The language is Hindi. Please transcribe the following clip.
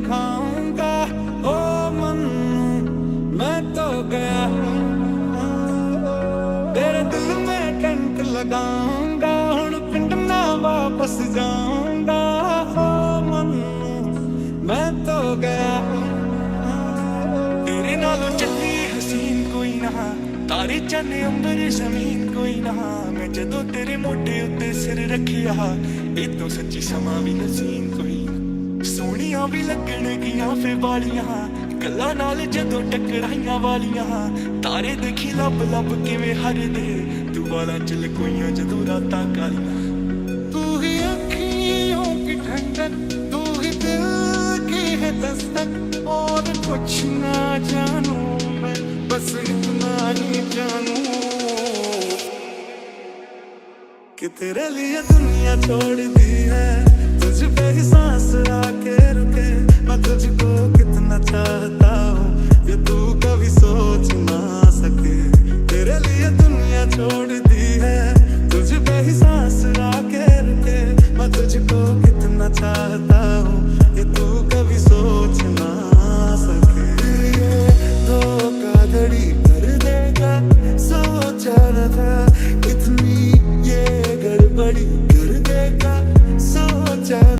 दिखाऊंगा। ओ मन्नू मैं तो गया, तेरे दिल में टेंट लगाऊंगा। हुण पिंड ना वापस जाऊंगा। ओ मन्नू मैं तो गया, तेरे नालों चली हसीन कोई ना, तारे चन्ने अंबर जमीन कोई ना। मैं जदों तेरे मोढे उत्ते सिर रखिया, इतों सच्ची समा भी नसीन कोई ना। सोहणियां भी लगणगियां फे वालियां, गल्लां नाल जदों टकराइयां वालियां। तारे देखी लब लब किवें हरदे, तू वालां च लकोइयां जदों रातां कालियां। तू ही अखियों की ठंडक, तू ही दिल की है दस्तक। और कुछ ना जानू मैं, बस इतना ही जानू कि तेरे लिए दुनिया छोड़ दी है। तुझ पे ही सांस आके रुके, मैं तुझको